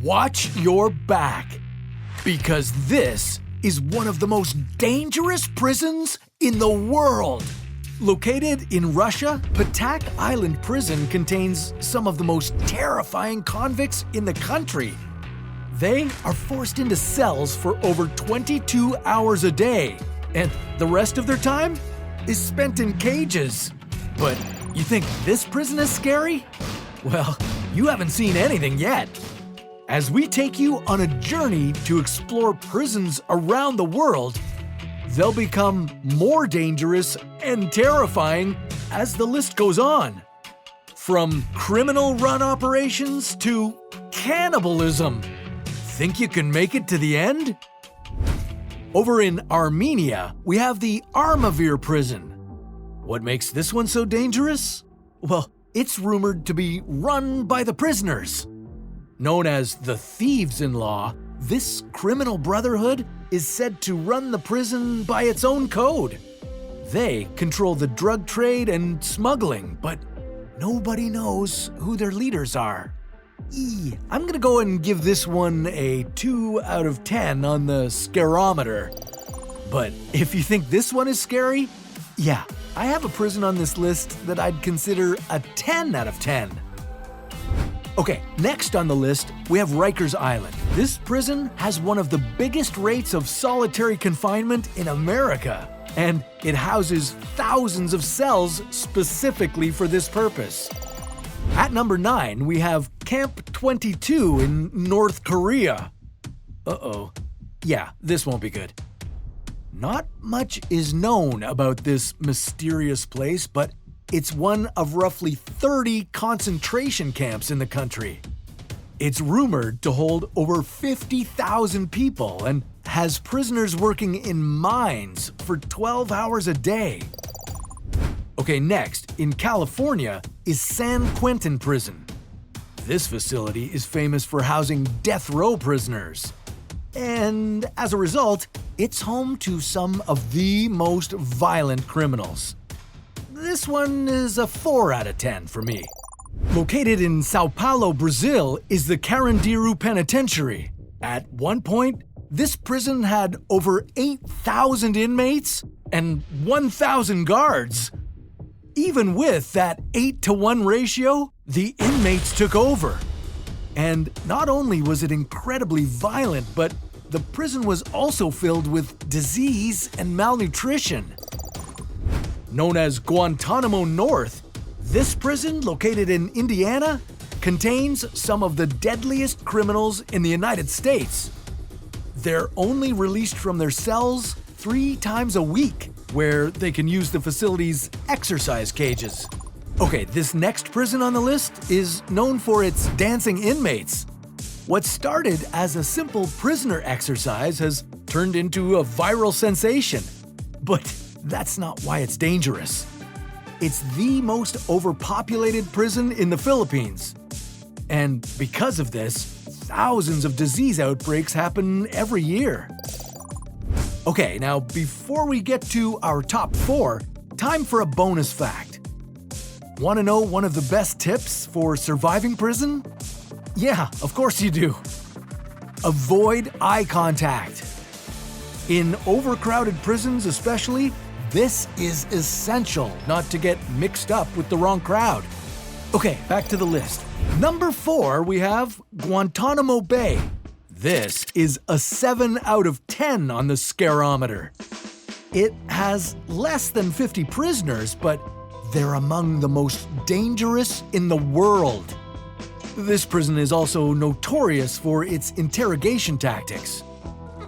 watch your back, because this is one of the most dangerous prisons in the world. Located in Russia, Petak Island Prison contains some of the most terrifying convicts in the country. They are forced into cells for over 22 hours a day, and the rest of their time is spent in cages. But you think this prison is scary? Well, you haven't seen anything yet. As we take you on a journey to explore prisons around the world, they'll become more dangerous and terrifying as the list goes on. From criminal-run operations to cannibalism. Think you can make it to the end? Over in Armenia, we have the Armavir prison. What makes this one so dangerous? Well, it's rumored to be run by the prisoners. Known as the Thieves-in-Law, this criminal brotherhood is said to run the prison by its own code. They control the drug trade and smuggling, but nobody knows who their leaders are. I'm gonna go and give this one a 2 out of 10 on the scarometer. But if you think this one is scary, yeah, I have a prison on this list that I'd consider a 10 out of 10. Okay, next on the list, we have Rikers Island. This prison has one of the biggest rates of solitary confinement in America, and it houses thousands of cells specifically for this purpose. At number 9, we have Camp 22 in North Korea. Yeah, this won't be good. Not much is known about this mysterious place, but it's one of roughly 30 concentration camps in the country. It's rumored to hold over 50,000 people and has prisoners working in mines for 12 hours a day. Okay, next, in California is San Quentin Prison. This facility is famous for housing death row prisoners. And as a result, it's home to some of the most violent criminals. This one is a 4 out of 10 for me. Located in Sao Paulo, Brazil, is the Carandiru Penitentiary. At one point, this prison had over 8,000 inmates and 1,000 guards. Even with that 8-to-1 ratio, the inmates took over. And not only was it incredibly violent, but the prison was also filled with disease and malnutrition. Known as Guantanomo North, this prison, located in Indiana, contains some of the deadliest criminals in the United States. They're only released from their cells 3 times a week, where they can use the facility's exercise cages. Okay, this next prison on the list is known for its dancing inmates. What started as a simple prisoner exercise has turned into a viral sensation. But that's not why it's dangerous. It's the most overpopulated prison in the Philippines. And because of this, thousands of disease outbreaks happen every year. Okay, now before we get to our top 4, time for a bonus fact. Want to know one of the best tips for surviving prison? Yeah, of course you do. Avoid eye contact. In overcrowded prisons especially, this is essential not to get mixed up with the wrong crowd. Okay, back to the list. Number 4, we have Guantanomo Bay. This is a 7 out of 10 on the scarometer. It has less than 50 prisoners, but they're among the most dangerous in the world. This prison is also notorious for its interrogation tactics,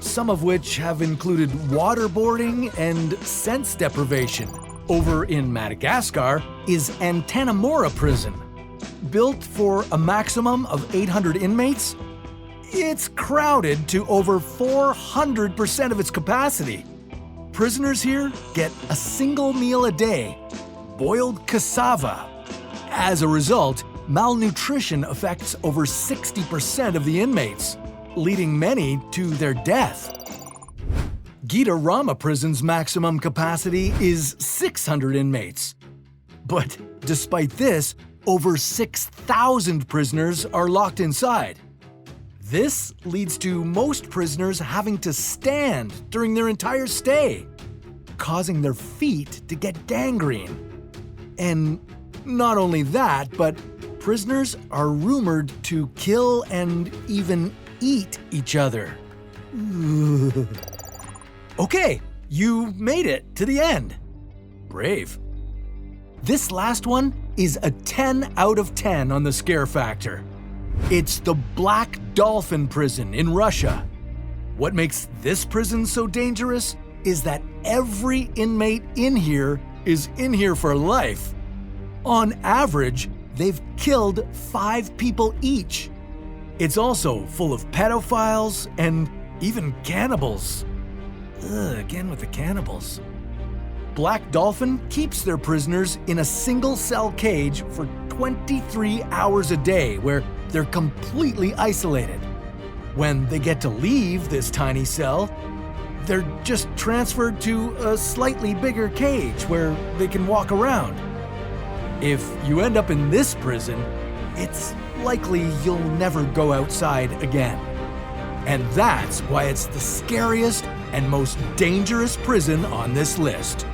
some of which have included waterboarding and sense deprivation. Over in Madagascar is Antanimora Prison. Built for a maximum of 800 inmates, it's crowded to over 400% of its capacity. Prisoners here get a single meal a day, boiled cassava. As a result, malnutrition affects over 60% of the inmates, leading many to their death. Gitarama Prison's maximum capacity is 600 inmates. But despite this, over 6,000 prisoners are locked inside. This leads to most prisoners having to stand during their entire stay, causing their feet to get gangrene. And not only that, but prisoners are rumored to kill and even eat each other. Okay, you made it to the end. Brave. This last one is a 10 out of 10 on the scare factor. It's the Black Dolphin prison in Russia. What makes this prison so dangerous is that every inmate in here is in here for life. On average, they've killed 5 people each. It's also full of pedophiles and even cannibals. Again with the cannibals. Black Dolphin keeps their prisoners in a single cell cage for 23 hours a day where they're completely isolated. When they get to leave this tiny cell, they're just transferred to a slightly bigger cage where they can walk around. If you end up in this prison, it's likely you'll never go outside again. And that's why it's the scariest and most dangerous prison on this list.